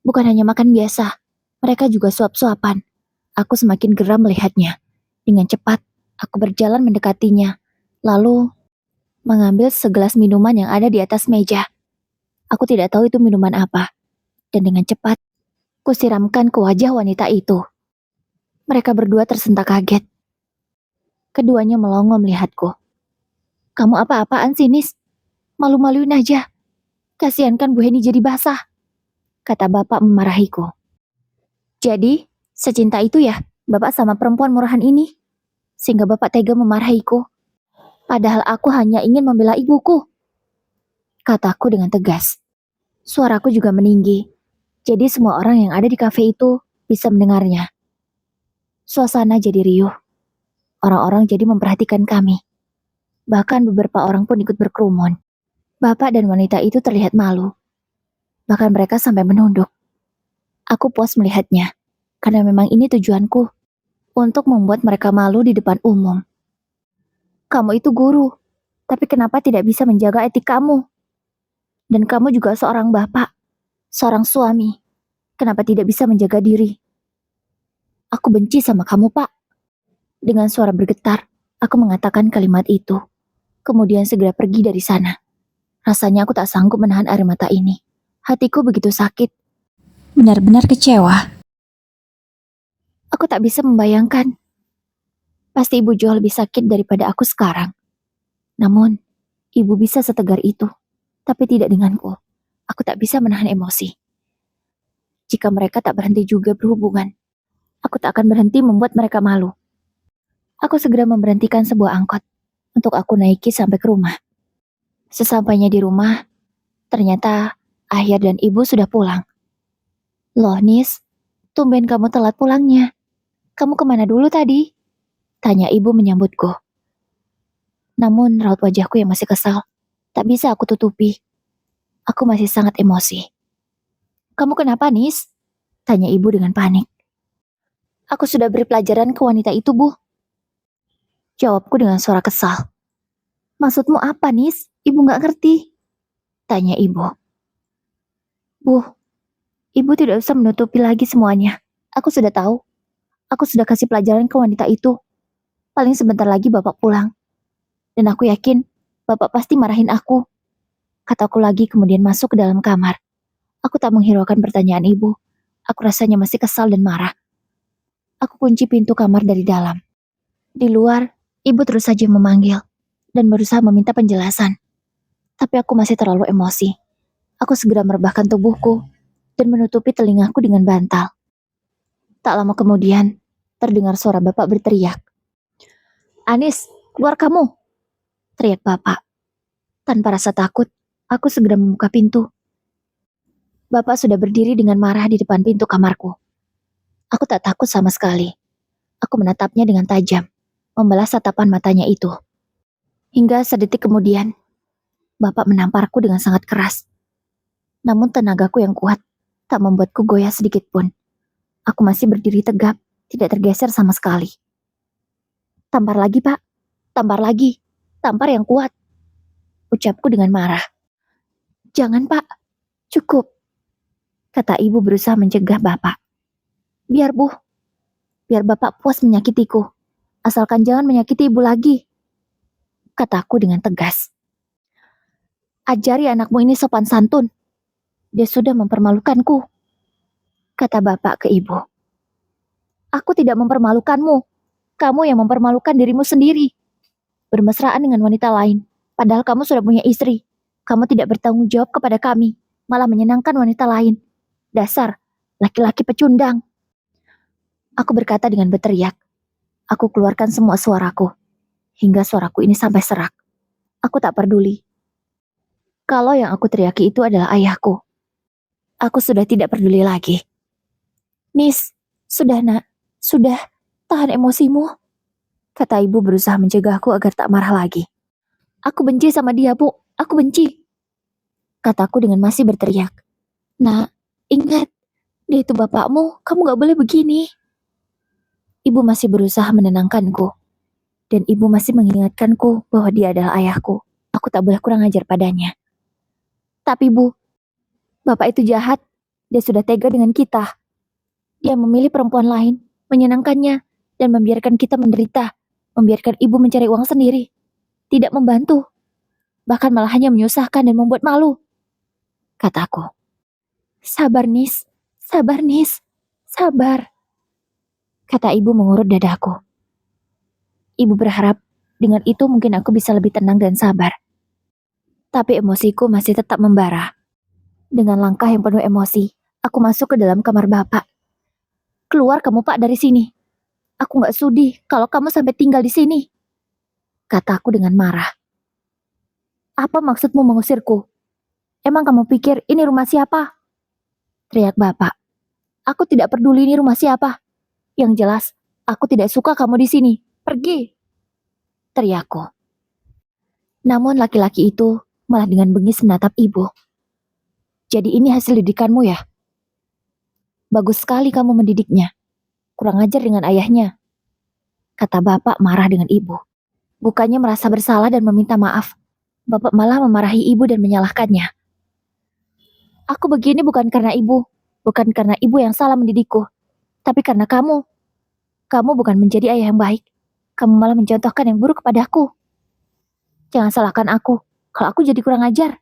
Bukan hanya makan biasa, mereka juga suap-suapan. Aku semakin geram melihatnya. Dengan cepat, aku berjalan mendekatinya, lalu mengambil segelas minuman yang ada di atas meja. Aku tidak tahu itu minuman apa, dan dengan cepat, kusiramkan ke wajah wanita itu. Mereka berdua tersentak kaget. Keduanya melongo melihatku. Kamu apa-apaan sih, Nis? Malu-maluin aja. Kasihan kan Bu Heni jadi basah, kata Bapak memarahiku. Jadi, secinta itu ya, Bapak sama perempuan murahan ini? Sehingga Bapak tega memarahiku. Padahal aku hanya ingin membela ibuku, kataku dengan tegas. Suaraku juga meninggi, jadi semua orang yang ada di kafe itu bisa mendengarnya. Suasana jadi riuh. Orang-orang jadi memperhatikan kami. Bahkan beberapa orang pun ikut berkerumun. Bapak dan wanita itu terlihat malu. Bahkan mereka sampai menunduk. Aku puas melihatnya, karena memang ini tujuanku, untuk membuat mereka malu di depan umum. Kamu itu guru, tapi kenapa tidak bisa menjaga etik kamu? Dan kamu juga seorang bapak, seorang suami. Kenapa tidak bisa menjaga diri? Aku benci sama kamu, Pak. Dengan suara bergetar, aku mengatakan kalimat itu. Kemudian segera pergi dari sana. Rasanya aku tak sanggup menahan air mata ini. Hatiku begitu sakit. Benar-benar kecewa. Aku tak bisa membayangkan. Pasti ibu jauh lebih sakit daripada aku sekarang. Namun, ibu bisa setegar itu. Tapi tidak denganku. Aku tak bisa menahan emosi. Jika mereka tak berhenti juga berhubungan, aku tak akan berhenti membuat mereka malu. Aku segera memberhentikan sebuah angkot untuk aku naiki sampai ke rumah. Sesampainya di rumah, ternyata Ahyar dan ibu sudah pulang. Loh Nis, tumben kamu telat pulangnya. Kamu kemana dulu tadi? Tanya ibu menyambutku. Namun raut wajahku yang masih kesal, tak bisa aku tutupi. Aku masih sangat emosi. Kamu kenapa Nis? Tanya ibu dengan panik. Aku sudah beri pelajaran ke wanita itu, Bu. Jawabku dengan suara kesal. Maksudmu apa, Nis? Ibu gak ngerti. Tanya ibu. Bu, ibu tidak usah menutupi lagi semuanya. Aku sudah tahu. Aku sudah kasih pelajaran ke wanita itu. Paling sebentar lagi bapak pulang. Dan aku yakin bapak pasti marahin aku. Kataku lagi kemudian masuk ke dalam kamar. Aku tak menghiraukan pertanyaan ibu. Aku rasanya masih kesal dan marah. Aku kunci pintu kamar dari dalam. Di luar, ibu terus saja memanggil dan berusaha meminta penjelasan. Tapi aku masih terlalu emosi. Aku segera merebahkan tubuhku dan menutupi telingaku dengan bantal. Tak lama kemudian, terdengar suara bapak berteriak. Anis, keluar kamu! Teriak bapak. Tanpa rasa takut, aku segera membuka pintu. Bapak sudah berdiri dengan marah di depan pintu kamarku. Aku tak takut sama sekali. Aku menatapnya dengan tajam, membalas tatapan matanya itu. Hingga sedetik kemudian, bapak menamparku dengan sangat keras. Namun tenagaku yang kuat tak membuatku goyah sedikit pun. Aku masih berdiri tegap, tidak tergeser sama sekali. Tampar lagi, Pak. Tampar lagi. Tampar yang kuat. Ucapku dengan marah. Jangan, Pak. Cukup. Kata ibu berusaha mencegah bapak. Biar, Bu. Biar bapak puas menyakitiku. Asalkan jangan menyakiti ibu lagi. Kataku dengan tegas. Ajari anakmu ini sopan santun. Dia sudah mempermalukanku. kata bapak ke ibu. Aku tidak mempermalukanmu. Kamu yang mempermalukan dirimu sendiri. Bermesraan dengan wanita lain. Padahal kamu sudah punya istri. Kamu tidak bertanggung jawab kepada kami. Malah menyenangkan wanita lain. Dasar laki-laki pecundang. Aku berkata dengan berteriak. Aku keluarkan semua suaraku. Hingga suaraku ini sampai serak. Aku tak peduli. Kalau yang aku teriaki itu adalah ayahku. Aku sudah tidak peduli lagi. Nis, sudah nak. Sudah, tahan emosimu. Kata ibu berusaha mencegahku agar tak marah lagi. Aku benci sama dia, Bu. Aku benci. Kataku dengan masih berteriak. Nak, ingat. Dia itu bapakmu. Kamu gak boleh begini. Ibu masih berusaha menenangkanku. Dan ibu masih mengingatkanku bahwa dia adalah ayahku. Aku tak boleh kurang ajar padanya. Tapi Bu, bapak itu jahat. Dia sudah tega dengan kita. Dia memilih perempuan lain, menyenangkannya, dan membiarkan kita menderita. Membiarkan ibu mencari uang sendiri. Tidak membantu. Bahkan malah hanya menyusahkan dan membuat malu. Kataku. Sabar, Nis. Sabar, Nis. Sabar. Kata ibu mengurut dadaku. Ibu berharap dengan itu mungkin aku bisa lebih tenang dan sabar. Tapi emosiku masih tetap membara. Dengan langkah yang penuh emosi, aku masuk ke dalam kamar bapak. Keluar kamu, Pak, dari sini. Aku gak sudi kalau kamu sampai tinggal di sini. Kataku dengan marah. Apa maksudmu mengusirku? Emang kamu pikir ini rumah siapa? Teriak bapak. Aku tidak peduli ini rumah siapa. Yang jelas, aku tidak suka kamu di sini. Pergi. Teriakku. Namun laki-laki itu malah dengan bengis menatap ibu. Jadi ini hasil didikanmu ya? Bagus sekali kamu mendidiknya. Kurang ajar dengan ayahnya. Kata bapak marah dengan ibu. Bukannya merasa bersalah dan meminta maaf. Bapak malah memarahi ibu dan menyalahkannya. Aku begini bukan karena ibu. Bukan karena ibu yang salah mendidikku. Tapi karena kamu. Kamu bukan menjadi ayah yang baik. Kamu malah mencontohkan yang buruk kepadaku. Jangan salahkan aku. Kalau aku jadi kurang ajar.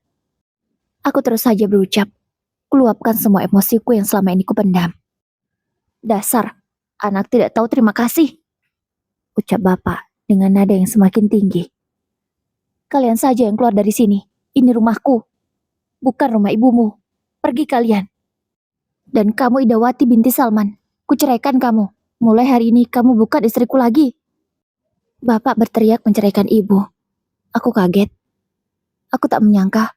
Aku terus saja berucap. Keluapkan semua emosiku yang selama ini kupendam. Dasar. Anak tidak tahu terima kasih. Ucap bapak dengan nada yang semakin tinggi. Kalian saja yang keluar dari sini. Ini rumahku. Bukan rumah ibumu. Pergi kalian. Dan kamu Idawati binti Salman. Kuceraikan kamu. Mulai hari ini kamu bukan istriku lagi. Bapak berteriak menceraikan ibu. Aku kaget. Aku tak menyangka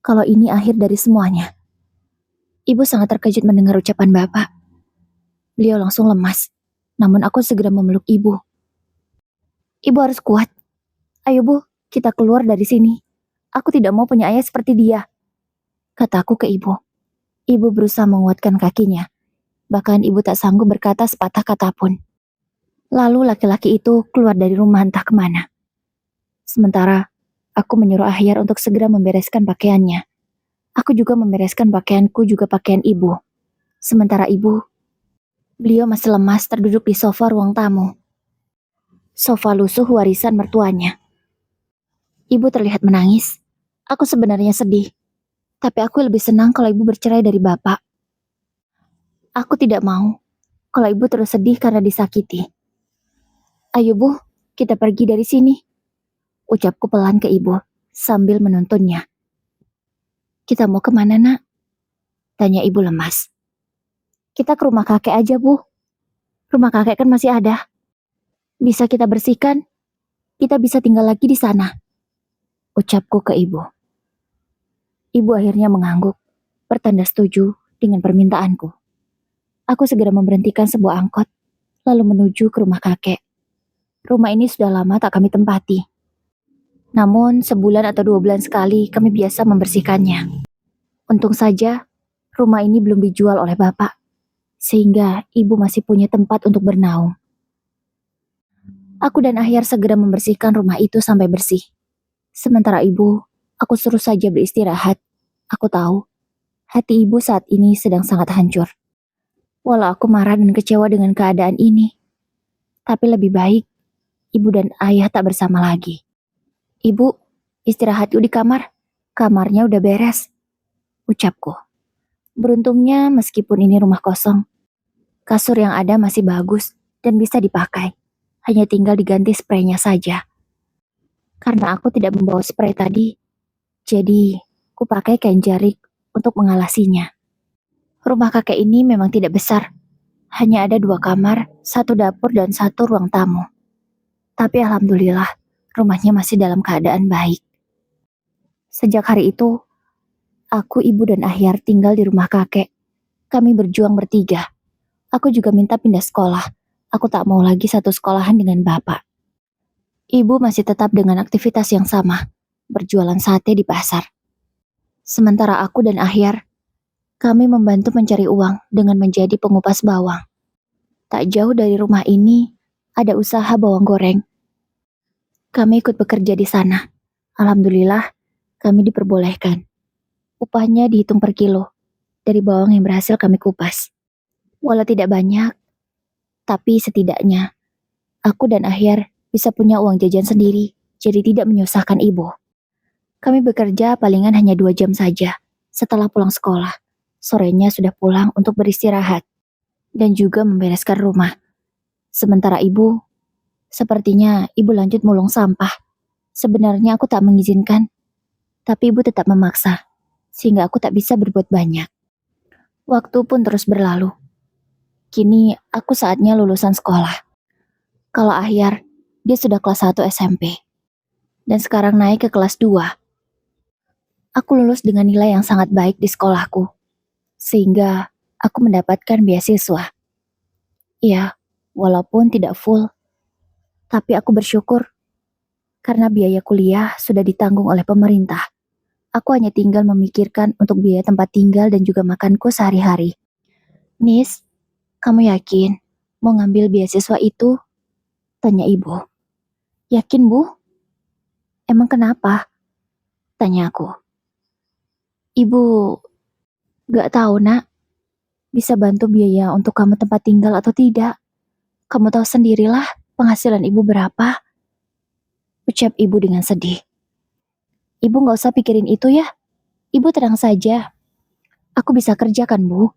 kalau ini akhir dari semuanya. Ibu sangat terkejut mendengar ucapan bapak. Beliau langsung lemas. Namun aku segera memeluk ibu. Ibu harus kuat. Ayo Bu, kita keluar dari sini. Aku tidak mau punya ayah seperti dia. Kataku ke ibu. Ibu berusaha menguatkan kakinya. Bahkan ibu tak sanggup berkata sepatah kata pun. Lalu laki-laki itu keluar dari rumah entah kemana. Sementara, aku menyuruh Ahyar untuk segera membereskan pakaiannya. Aku juga membereskan pakaianku juga pakaian ibu. Sementara ibu, beliau masih lemas terduduk di sofa ruang tamu. Sofa lusuh warisan mertuanya. Ibu terlihat menangis. Aku sebenarnya sedih. Tapi aku lebih senang kalau ibu bercerai dari bapak. Aku tidak mau kalau ibu terus sedih karena disakiti. Ayo Bu, kita pergi dari sini. Ucapku pelan ke ibu sambil menuntunnya. Kita mau kemana nak? Tanya ibu lemas. Kita ke rumah kakek aja Bu. Rumah kakek kan masih ada. Bisa kita bersihkan. Kita bisa tinggal lagi di sana. Ucapku ke ibu. Ibu akhirnya mengangguk, bertanda setuju dengan permintaanku. Aku segera memberhentikan sebuah angkot, lalu menuju ke rumah kakek. Rumah ini sudah lama tak kami tempati. Namun sebulan atau 2 bulan sekali kami biasa membersihkannya. Untung saja rumah ini belum dijual oleh bapak, sehingga ibu masih punya tempat untuk bernaung. Aku dan Ahyar segera membersihkan rumah itu sampai bersih. Sementara ibu, aku suruh saja beristirahat. Aku tahu, hati ibu saat ini sedang sangat hancur. Walau aku marah dan kecewa dengan keadaan ini, tapi lebih baik ibu dan ayah tak bersama lagi. Ibu, istirahat yuk di kamar. Kamarnya udah beres. Ucapku. Beruntungnya meskipun ini rumah kosong, kasur yang ada masih bagus dan bisa dipakai. Hanya tinggal diganti spraynya saja. Karena aku tidak membawa spray tadi, jadi kupakai kain jarik untuk mengalasinya. Rumah kakek ini memang tidak besar. Hanya ada 2 kamar, 1 dapur dan 1 ruang tamu. Tapi alhamdulillah, rumahnya masih dalam keadaan baik. Sejak hari itu, aku, ibu, dan Ahyar tinggal di rumah kakek. Kami berjuang bertiga. Aku juga minta pindah sekolah. Aku tak mau lagi satu sekolahan dengan bapak. Ibu masih tetap dengan aktivitas yang sama, berjualan sate di pasar. Sementara aku dan Ahyar, kami membantu mencari uang dengan menjadi pengupas bawang. Tak jauh dari rumah ini, ada usaha bawang goreng. Kami ikut bekerja di sana. Alhamdulillah, kami diperbolehkan. Upahnya dihitung per kilo, dari bawang yang berhasil kami kupas. Walau tidak banyak, tapi setidaknya, aku dan Ahyar bisa punya uang jajan sendiri, jadi tidak menyusahkan ibu. Kami bekerja palingan hanya 2 jam saja, setelah pulang sekolah. Sorenya sudah pulang untuk beristirahat, dan juga membereskan rumah. Sementara ibu, sepertinya ibu lanjut mulung sampah. Sebenarnya aku tak mengizinkan, tapi ibu tetap memaksa, sehingga aku tak bisa berbuat banyak. Waktu pun terus berlalu. Kini aku saatnya lulusan sekolah. Kalau Ahyar, dia sudah kelas 1 SMP. Dan sekarang naik ke kelas 2. Aku lulus dengan nilai yang sangat baik di sekolahku. Sehingga aku mendapatkan beasiswa. Ya, walaupun tidak full. Tapi aku bersyukur karena biaya kuliah sudah ditanggung oleh pemerintah. Aku hanya tinggal memikirkan untuk biaya tempat tinggal dan juga makanku sehari-hari. Nis, kamu yakin mau ngambil beasiswa itu? Tanya ibu. Yakin, Bu? Emang kenapa? Tanya aku. Ibu, gak tahu nak, bisa bantu biaya untuk kamu tempat tinggal atau tidak. Kamu tahu sendirilah penghasilan ibu berapa. Ucap ibu dengan sedih. Ibu gak usah pikirin itu ya. Ibu tenang saja. Aku bisa kerja kan, Bu?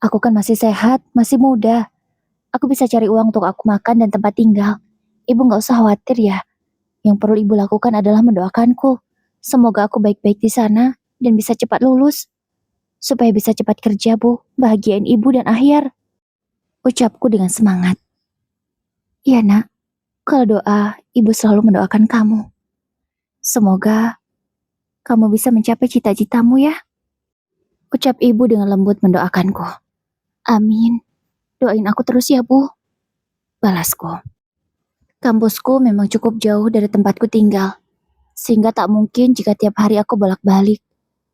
Aku kan masih sehat, masih muda. Aku bisa cari uang untuk aku makan dan tempat tinggal. Ibu gak usah khawatir ya. Yang perlu ibu lakukan adalah mendoakanku. Semoga aku baik-baik di sana dan bisa cepat lulus. Supaya bisa cepat kerja, Bu. Bahagiain ibu dan Ahyar. Ucapku dengan semangat. Iya, nak. Kalau doa, ibu selalu mendoakan kamu. Semoga kamu bisa mencapai cita-citamu ya. Ucap ibu dengan lembut mendoakanku. Amin. Doain aku terus ya, Bu. Balasku. Kampusku memang cukup jauh dari tempatku tinggal. Sehingga tak mungkin jika tiap hari aku bolak-balik.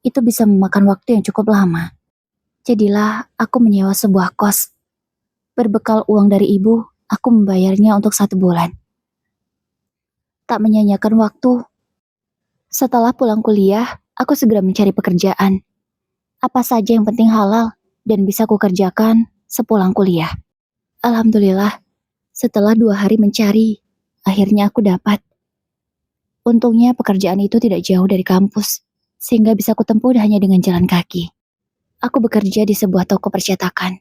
Itu bisa memakan waktu yang cukup lama. Jadilah aku menyewa sebuah kos. Berbekal uang dari ibu, aku membayarnya untuk 1 bulan. Tak menyanyiakan waktu. Setelah pulang kuliah, aku segera mencari pekerjaan. Apa saja yang penting halal dan bisa kukerjakan sepulang kuliah. Alhamdulillah, setelah 2 hari mencari, akhirnya aku dapat. Untungnya pekerjaan itu tidak jauh dari kampus, sehingga bisa kutempuh hanya dengan jalan kaki. Aku bekerja di sebuah toko percetakan.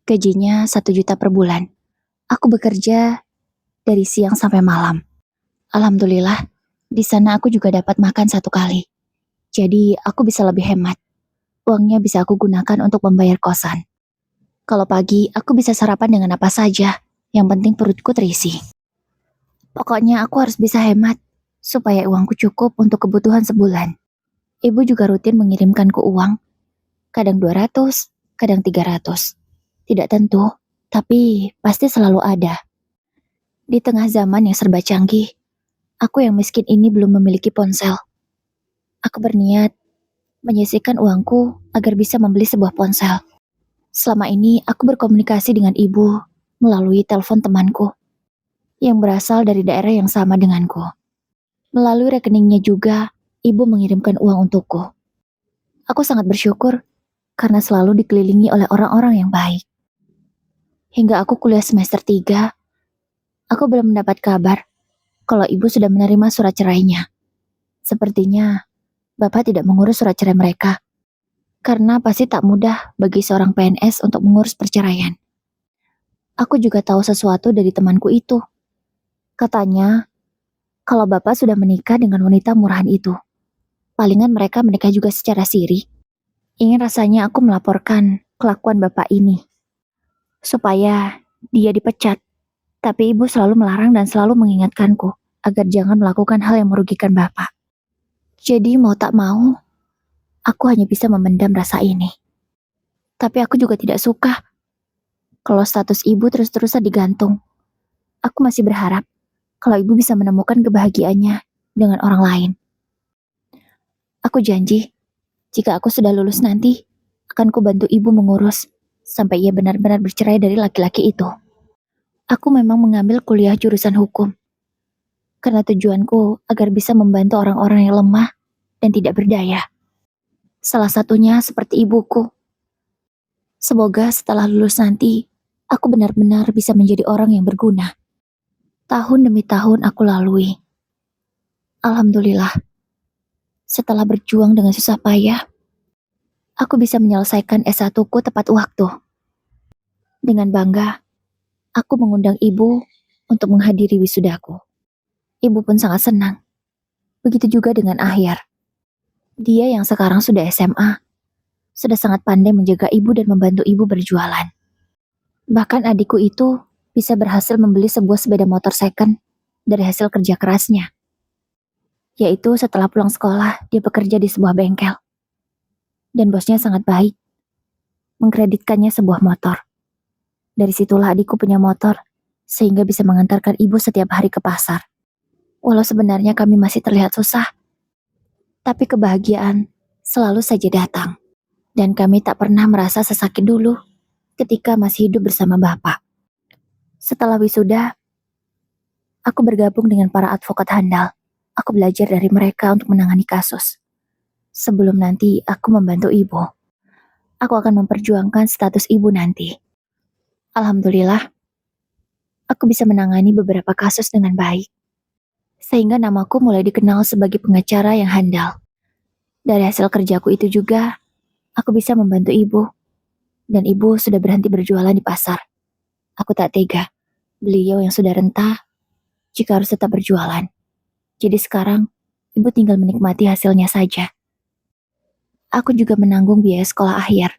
Gajinya 1 juta per bulan. Aku bekerja dari siang sampai malam. Alhamdulillah, di sana aku juga dapat makan 1 kali. Jadi aku bisa lebih hemat. Uangnya bisa aku gunakan untuk membayar kosan. Kalau pagi, aku bisa sarapan dengan apa saja. Yang penting perutku terisi. Pokoknya aku harus bisa hemat, supaya uangku cukup untuk kebutuhan sebulan. Ibu juga rutin mengirimkanku uang. Kadang 200, kadang 300. Tidak tentu, tapi pasti selalu ada. Di tengah zaman yang serba canggih, aku yang miskin ini belum memiliki ponsel. Aku berniat menyisihkan uangku agar bisa membeli sebuah ponsel. Selama ini aku berkomunikasi dengan ibu melalui telepon temanku yang berasal dari daerah yang sama denganku. Melalui rekeningnya juga, ibu mengirimkan uang untukku. Aku sangat bersyukur karena selalu dikelilingi oleh orang-orang yang baik. Hingga aku kuliah semester 3, aku belum mendapat kabar kalau ibu sudah menerima surat cerainya. Sepertinya bapak tidak mengurus surat cerai mereka. Karena pasti tak mudah bagi seorang PNS untuk mengurus perceraian. Aku juga tahu sesuatu dari temanku itu. Katanya, kalau bapak sudah menikah dengan wanita murahan itu, palingan mereka menikah juga secara siri. Ingin rasanya aku melaporkan kelakuan bapak ini, supaya dia dipecat. Tapi ibu selalu melarang dan selalu mengingatkanku agar jangan melakukan hal yang merugikan bapak. Jadi mau tak mau, aku hanya bisa memendam rasa ini. Tapi aku juga tidak suka kalau status ibu terus-terusan digantung. Aku masih berharap kalau ibu bisa menemukan kebahagiaannya dengan orang lain. Aku janji, jika aku sudah lulus nanti, akan kubantu ibu mengurus sampai ia benar-benar bercerai dari laki-laki itu. Aku memang mengambil kuliah jurusan hukum, karena tujuanku agar bisa membantu orang-orang yang lemah dan tidak berdaya. Salah satunya seperti ibuku. Semoga setelah lulus nanti, aku benar-benar bisa menjadi orang yang berguna. Tahun demi tahun aku lalui. Alhamdulillah, setelah berjuang dengan susah payah, aku bisa menyelesaikan S1-ku tepat waktu. Dengan bangga, aku mengundang ibu untuk menghadiri wisudaku. Ibu pun sangat senang. Begitu juga dengan Ahyar. Dia yang sekarang sudah SMA, sudah sangat pandai menjaga ibu dan membantu ibu berjualan. Bahkan adikku itu bisa berhasil membeli sebuah sepeda motor second dari hasil kerja kerasnya. Yaitu setelah pulang sekolah, dia bekerja di sebuah bengkel. Dan bosnya sangat baik, mengkreditkannya sebuah motor. Dari situlah adikku punya motor, sehingga bisa mengantarkan ibu setiap hari ke pasar. Walau sebenarnya kami masih terlihat susah, tapi kebahagiaan selalu saja datang. Dan kami tak pernah merasa sesakit dulu ketika masih hidup bersama Bapak. Setelah wisuda, aku bergabung dengan para advokat handal. Aku belajar dari mereka untuk menangani kasus. Sebelum nanti aku membantu ibu, aku akan memperjuangkan status ibu nanti. Alhamdulillah, aku bisa menangani beberapa kasus dengan baik. Sehingga namaku mulai dikenal sebagai pengacara yang handal. Dari hasil kerjaku itu juga, aku bisa membantu ibu. Dan ibu sudah berhenti berjualan di pasar. Aku tak tega. Beliau yang sudah renta, jika harus tetap berjualan. Jadi sekarang, ibu tinggal menikmati hasilnya saja. Aku juga menanggung biaya sekolah Ahyar.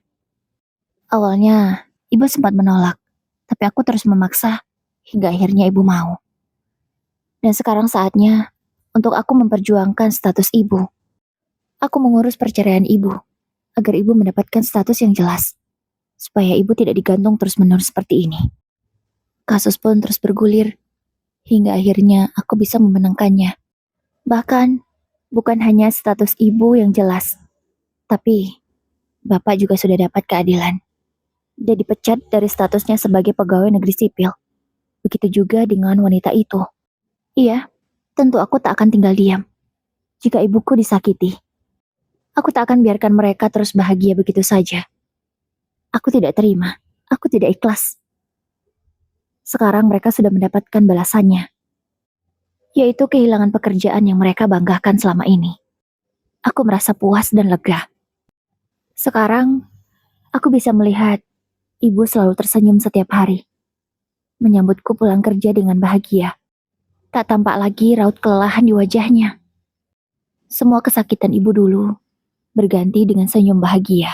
Awalnya, ibu sempat menolak, tapi aku terus memaksa hingga akhirnya ibu mau. Dan sekarang saatnya untuk aku memperjuangkan status ibu. Aku mengurus perceraian ibu, agar ibu mendapatkan status yang jelas, supaya ibu tidak digantung terus-menerus seperti ini. Kasus pun terus bergulir, hingga akhirnya aku bisa memenangkannya. Bahkan, bukan hanya status ibu yang jelas, tapi bapak juga sudah dapat keadilan. Dia dipecat dari statusnya sebagai pegawai negeri sipil. Begitu juga dengan wanita itu. Iya, tentu aku tak akan tinggal diam. Jika ibuku disakiti, aku tak akan biarkan mereka terus bahagia begitu saja. Aku tidak terima, aku tidak ikhlas. Sekarang mereka sudah mendapatkan balasannya, yaitu kehilangan pekerjaan yang mereka banggakan selama ini. Aku merasa puas dan lega. Sekarang, aku bisa melihat ibu selalu tersenyum setiap hari, menyambutku pulang kerja dengan bahagia. Tak tampak lagi raut kelelahan di wajahnya. Semua kesakitan ibu dulu berganti dengan senyum bahagia.